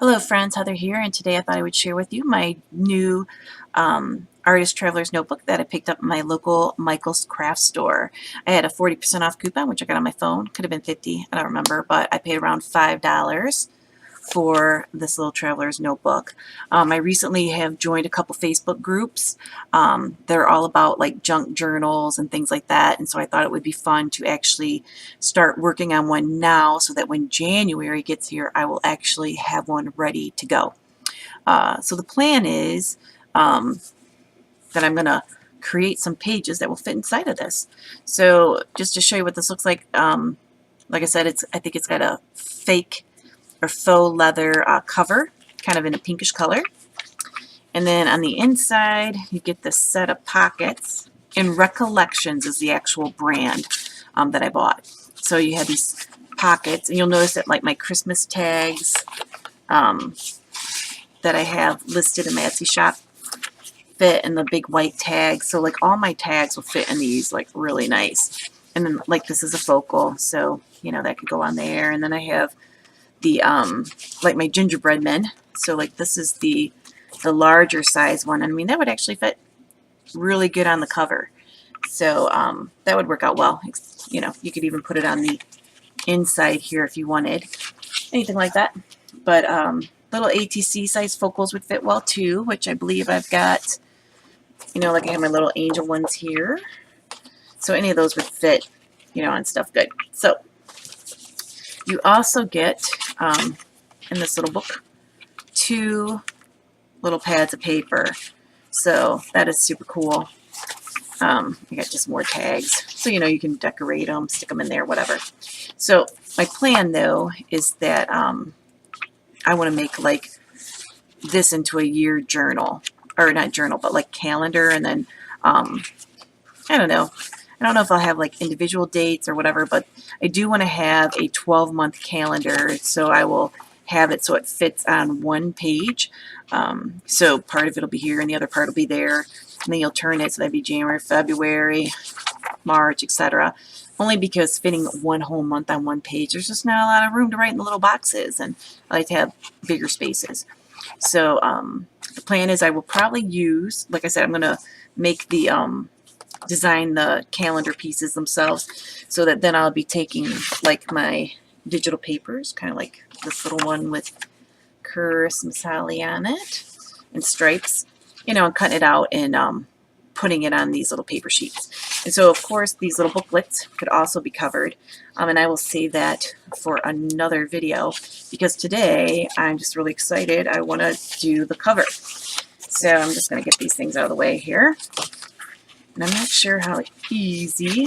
Hello friends, Heather here, and today I thought I would share with you my new Artist Traveler's Notebook that I picked up at my local Michael's craft store. I had a 40% off coupon, which I got on my phone. Could have been 50, I don't remember, but I paid around $5 for this little traveler's notebook. I recently have joined a couple Facebook groups. They're all about like junk journals and things like that, and so I thought it would be fun to actually start working on one now so that when January gets here I will actually have one ready to go. So the plan is that I'm going to create some pages that will fit inside of this. So just to show you what this looks like I said, I think it's got a fake or faux leather cover, kind of in a pinkish color. And then on the inside, you get this set of pockets. And Recollections is the actual brand that I bought. So you have these pockets, and you'll notice that like my Christmas tags that I have listed in my Etsy shop fit in the big white tags. So like all my tags will fit in these like really nice. And then like this is a focal, so you know that could go on there. And then I have the like my gingerbread men, so like this is the larger size one. I mean that would actually fit really good on the cover, so that would work out well. You know, you could even put it on the inside here if you wanted anything like that. But little ATC size focals would fit well too, which I believe I've got. You know, like I have my little angel ones here, so any of those would fit, you know, on stuff good. So you also get, in this little book, 2 little pads of paper. So that is super cool. I got just more tags. So, you know, you can decorate them, stick them in there, whatever. So my plan, though, is that I want to make, like, this into a year journal. Or not journal, but, like, calendar. And then, I don't know. I don't know if I'll have like individual dates or whatever, but I do want to have a 12-month calendar, so I will have it so it fits on one page. So part of it will be here and the other part will be there, and then you'll turn it so that'd be January, February, March, etc. Only because fitting one whole month on one page, there's just not a lot of room to write in the little boxes, and I like to have bigger spaces. So the plan is I will probably use, like I said, I'm going to make the design the calendar pieces themselves, so that then I'll be taking like my digital papers, kind of like this little one with Christmas Holly on it and stripes, you know, and cutting it out and putting it on these little paper sheets. And so of course these little booklets could also be covered, and I will save that for another video, because today I'm just really excited. I want to do the cover. So I'm just going to get these things out of the way here. And I'm not sure how easy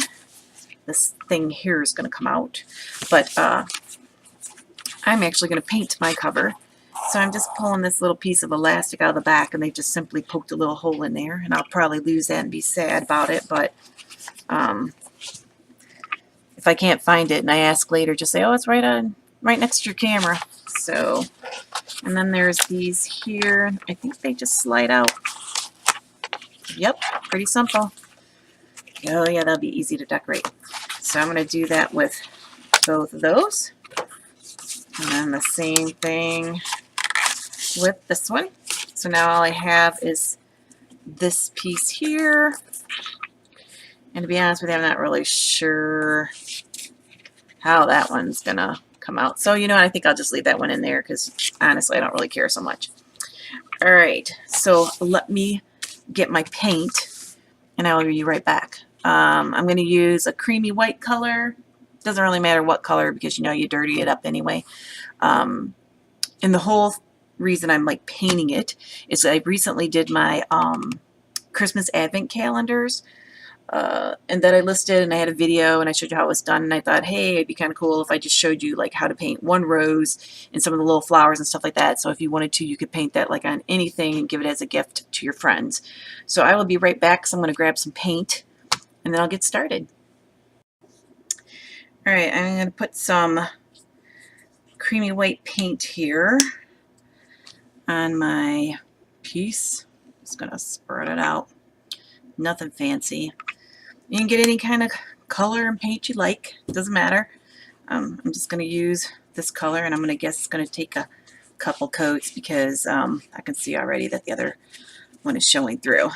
this thing here is going to come out, but I'm actually going to paint my cover. So I'm just pulling this little piece of elastic out of the back, and they just simply poked a little hole in there, and I'll probably lose that and be sad about it, but if I can't find it and I ask later, just say, oh, it's right next to your camera. So, and then there's these here. I think they just slide out. Yep, pretty simple. Oh yeah, that'll be easy to decorate. So I'm going to do that with both of those. And then the same thing with this one. So now all I have is this piece here. And to be honest with you, I'm not really sure how that one's going to come out. So, you know, I think I'll just leave that one in there, because honestly, I don't really care so much. All right, so let me get my paint, and I will be right back. I'm going to use a creamy white color. Doesn't really matter what color, because you know you dirty it up anyway. And the whole reason I'm like painting it is I recently did my Christmas Advent calendars, and that I listed, and I had a video and I showed you how it was done, and I thought, hey, it'd be kind of cool if I just showed you like how to paint one rose and some of the little flowers and stuff like that. So if you wanted to, you could paint that like on anything and give it as a gift to your friends. So I will be right back, so I'm going to grab some paint and then I'll get started. All right, I'm going to put some creamy white paint here on my piece. Just going to spread it out. Nothing fancy. You can get any kind of color and paint you like. It doesn't matter. I'm just going to use this color, and I'm going to guess it's going to take a couple coats because I can see already that the other one is showing through,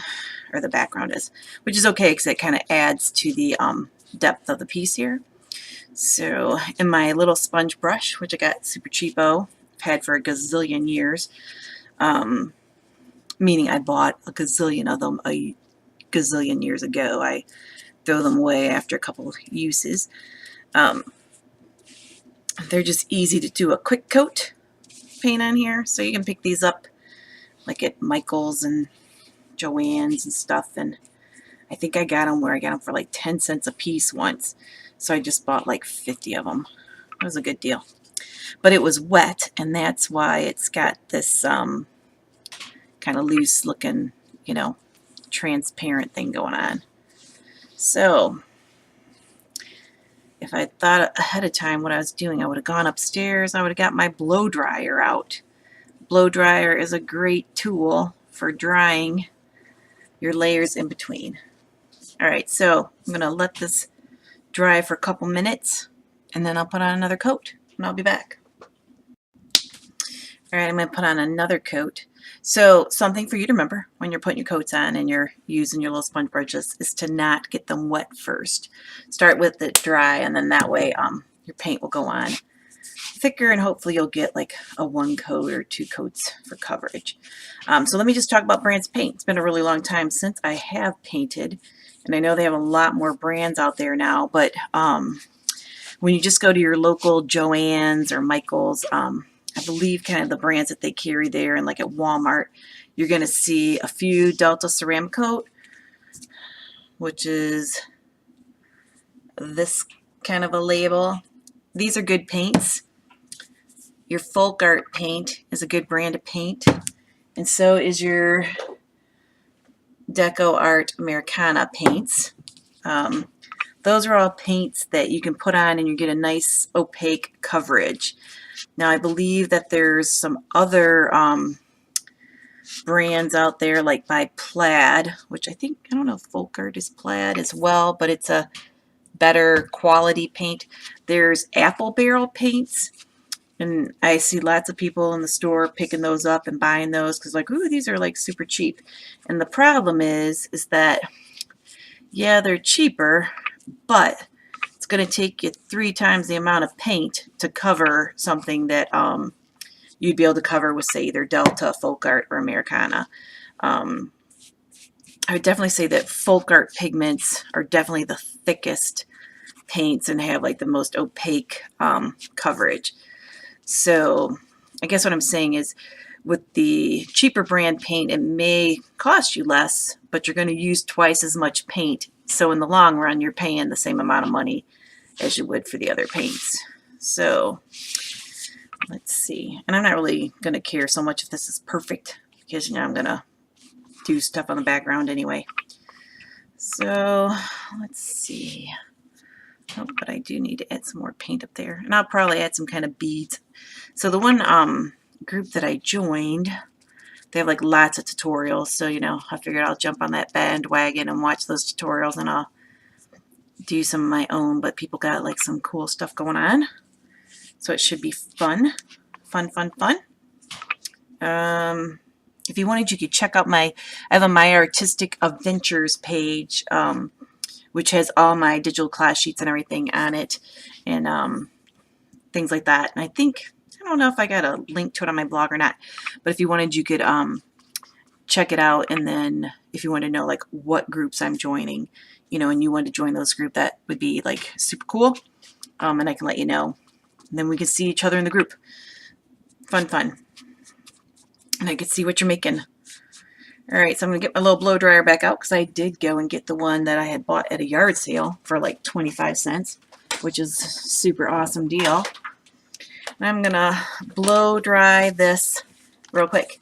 or the background is, which is okay because it kind of adds to the depth of the piece here. So in my little sponge brush, which I got super cheapo, I've had for a gazillion years, meaning I bought a gazillion of them a gazillion years ago. I throw them away after a couple of uses. They're just easy to do a quick coat paint on here, so you can pick these up like at Michael's and Joann's and stuff, and I think I got them where I got them for like 10 cents a piece once, so I just bought like 50 of them. It was a good deal, but it was wet, and that's why it's got this kind of loose looking, you know, transparent thing going on. So if I thought ahead of time what I was doing, I would have gone upstairs, I would have got my blow dryer out. Blow dryer is a great tool for drying your layers in between. All right, so I'm going to let this dry for a couple minutes, and then I'll put on another coat, and I'll be back. All right, I'm going to put on another coat. So something for you to remember when you're putting your coats on and you're using your little sponge brushes is to not get them wet first. Start with it dry, and then that way your paint will go on thicker, and hopefully you'll get like a 1 coat or 2 coats for coverage. So let me just talk about brands paint. It's been a really long time since I have painted, and I know they have a lot more brands out there now, but when you just go to your local Joann's or Michael's, I believe kind of the brands that they carry there, and like at Walmart, you're going to see a few Delta Ceramic Coat, which is this kind of a label. These are good paints. Your Folk Art paint is a good brand of paint, and so is your Deco Art Americana paints. Those are all paints that you can put on and you get a nice opaque coverage. Now I believe that there's some other brands out there like by Plaid, which I think, I don't know if Folk Art is Plaid as well, but it's a better quality paint. There's Apple Barrel paints, and I see lots of people in the store picking those up and buying those because like, ooh, these are like super cheap. And the problem is that, yeah, they're cheaper, but it's going to take you 3 times the amount of paint to cover something that you'd be able to cover with, say, either Delta, Folk Art, or Americana. I would definitely say that Folk Art pigments are definitely the thickest paints and have like the most opaque coverage. So I guess what I'm saying is with the cheaper brand paint, it may cost you less, but you're going to use twice as much paint. So in the long run, you're paying the same amount of money as you would for the other paints. So let's see. And I'm not really going to care so much if this is perfect because, you know, I'm going to do stuff on the background anyway. So let's see. Oh, but I do need to add some more paint up there. And I'll probably add some kind of beads. So the one group that I joined, they have like lots of tutorials. So, you know, I figured I'll jump on that bandwagon and watch those tutorials, and I'll do some of my own. But people got like some cool stuff going on. So it should be fun. Fun, fun, fun. If you wanted, you could check out I have a My Artistic Adventures page, which has all my digital class sheets and everything on it, and things like that. And I don't know if I got a link to it on my blog or not, but if you wanted, you could check it out. And then if you want to know like what groups I'm joining, you know, and you want to join those groups, that would be like super cool. And I can let you know. And then we can see each other in the group. Fun, fun. And I can see what you're making. All right, so I'm going to get my little blow dryer back out because I did go and get the one that I had bought at a yard sale for like 25 cents, which is a super awesome deal. And I'm going to blow dry this real quick.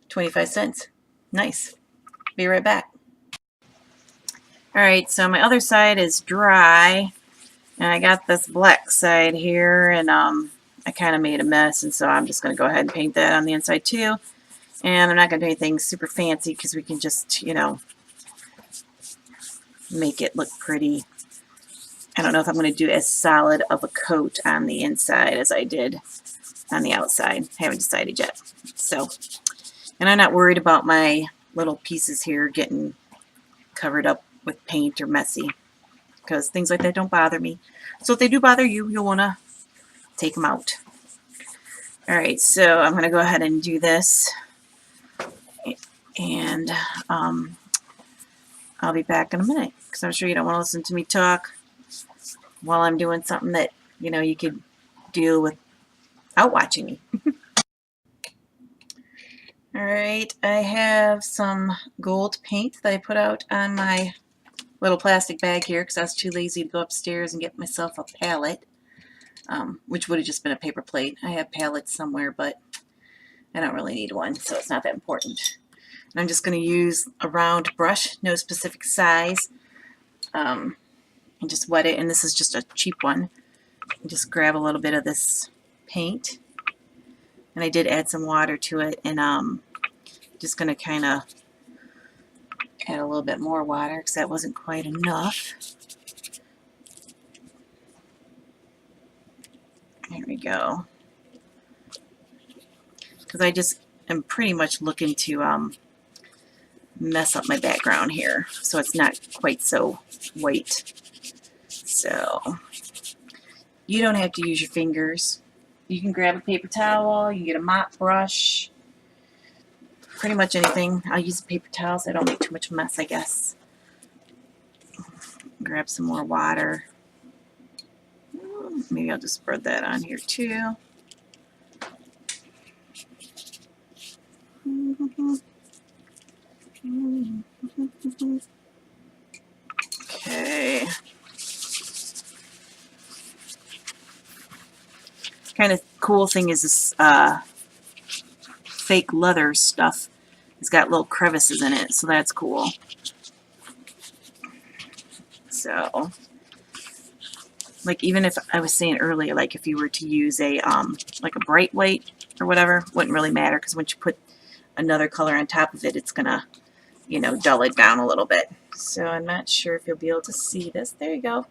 25 cents. Nice. Be right back. All right, so my other side is dry, and I got this black side here, and I kind of made a mess, and so I'm just going to go ahead and paint that on the inside too. And I'm not going to do anything super fancy because we can just, you know, make it look pretty. I don't know if I'm going to do as solid of a coat on the inside as I did on the outside. I haven't decided yet. So, and I'm not worried about my little pieces here getting covered up with paint or messy, because things like that don't bother me. So if they do bother you, you'll want to take them out. All right, so I'm going to go ahead and do this, and I'll be back in a minute, because I'm sure you don't want to listen to me talk while I'm doing something that, you know, you could do without watching me. All right, I have some gold paint that I put out on my little plastic bag here because I was too lazy to go upstairs and get myself a palette, which would have just been a paper plate. I have palettes somewhere, but I don't really need one, so it's not that important. And I'm just going to use a round brush, no specific size, and just wet it. And this is just a cheap one. And just grab a little bit of this paint, and I did add some water to it, and just going to kind of add a little bit more water because that wasn't quite enough. There we go. Because I just am pretty much looking to mess up my background here so it's not quite so white. So you don't have to use your fingers. You can grab a paper towel, you can get a mop brush, pretty much anything. I'll use a paper towel so I don't make too much mess, I guess. Grab some more water. Maybe I'll just spread that on here too. Okay. Kind of cool thing is this fake leather stuff. It's got little crevices in it, so that's cool. So, like, even if I was saying earlier, like if you were to use a like a bright white or whatever, wouldn't really matter because once you put another color on top of it, it's gonna, you know, dull it down a little bit. So I'm not sure if you'll be able to see this. There you go.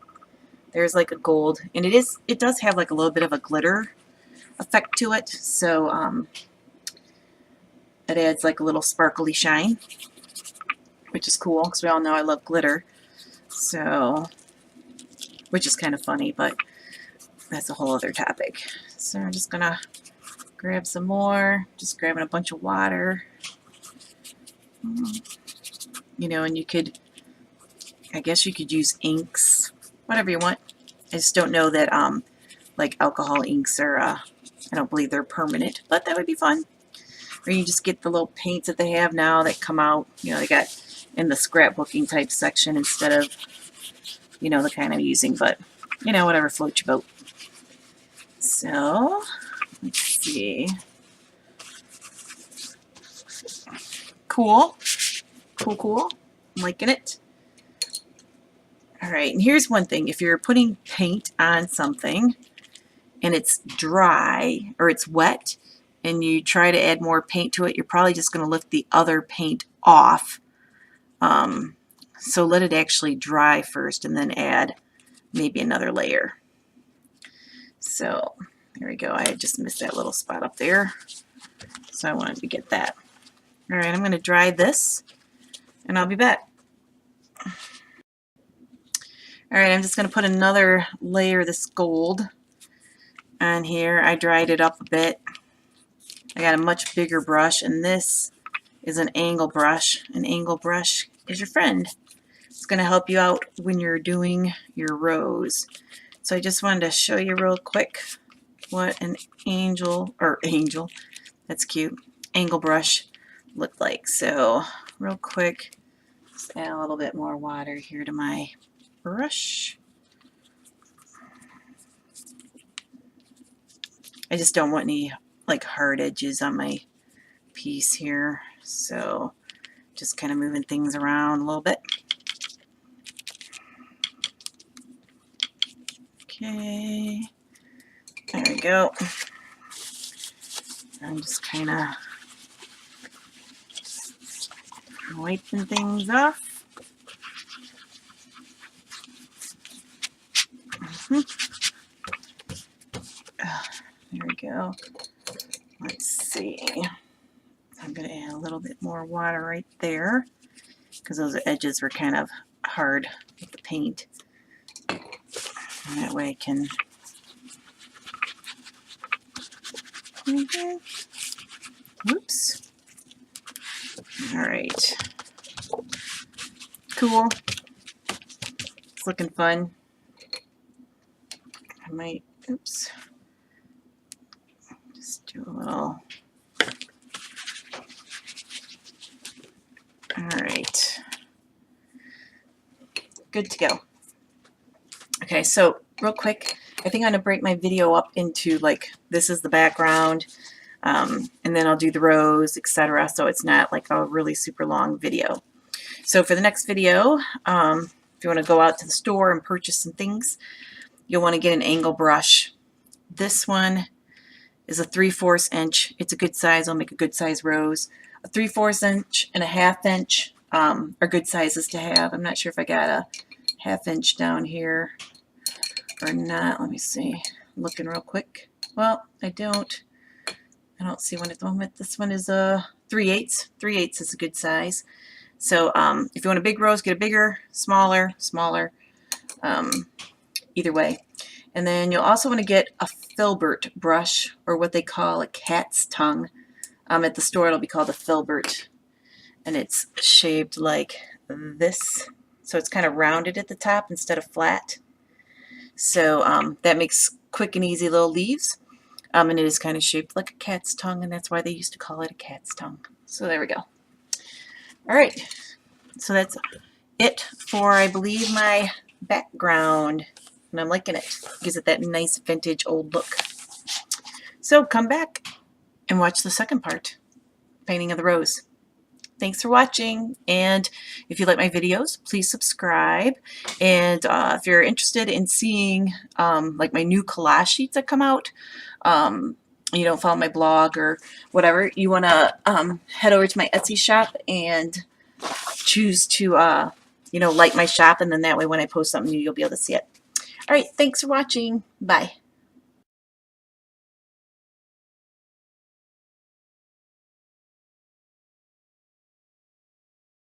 There's like a gold, and it does have like a little bit of a glitter effect to it. So it adds like a little sparkly shine, which is cool because we all know I love glitter. So, which is kind of funny, but that's a whole other topic. So I'm just gonna grab some more, just grabbing a bunch of water. You know, and you could, I guess you could use inks, whatever you want. I just don't know that like alcohol inks are, I don't believe they're permanent, but that would be fun. Or you just get the little paints that they have now that come out, you know, they got in the scrapbooking type section instead of, you know, the kind I'm using, but, you know, whatever floats your boat. So, let's see. Cool. Cool, cool. I'm liking it. All right, and here's one thing. If you're putting paint on something and it's dry or it's wet and you try to add more paint to it, you're probably just going to lift the other paint off. So let it actually dry first and then add maybe another layer. So there we go. I just missed that little spot up there. So I wanted to get that. All right, I'm going to dry this and I'll be back. All right, I'm just going to put another layer of this gold on here. I dried it up a bit. I got a much bigger brush, and this is an angle brush. An angle brush is your friend. It's going to help you out when you're doing your rows. So I just wanted to show you real quick what an that's cute, angle brush looked like. So real quick, just add a little bit more water here to my brush. I just don't want any like hard edges on my piece here, so just kind of moving things around a little bit. Okay, there we go. I'm just kind of wiping things off. There we go. let's see. I'm going to add a little bit more water right there because those edges were kind of hard with the paint. And that way I can whoops. All right. Cool. It's looking fun. I might, oops. Just do a little. All right. Good to go. Okay, so real quick, I think I'm going to break my video up into like, this is the background, and then I'll do the rows, etc. So it's not like a really super long video. So for the next video, if you want to go out to the store and purchase some things, you'll want to get an angle brush. This one is a 3/4 inch. It's a good size. I'll make a good size rose. A 3/4 inch and a 1/2 inch are good sizes to have. I'm not sure if I got a 1/2 inch down here or not. Let me see. I'm looking real quick. Well, I don't see one at the moment. This one is a 3/8. 3/8 is a good size. So if you want a big rose, get a bigger, smaller, either way. And then you'll also want to get a filbert brush, or what they call a cat's tongue. At the store it'll be called a filbert, and it's shaped like this. So it's kind of rounded at the top instead of flat. So that makes quick and easy little leaves. And it is kind of shaped like a cat's tongue, and that's why they used to call it a cat's tongue. So there we go. All right, so that's it for, I believe, my background, and I'm liking it. Gives it that nice vintage old look. So come back and watch the second part, painting of the rose. Thanks for watching, and if you like my videos, please subscribe. And if you're interested in seeing like my new collage sheets that come out, you don't follow my blog or whatever, you want to head over to my Etsy shop and choose to you know, like my shop, and then that way when I post something new, you'll be able to see it. All right, thanks for watching. Bye.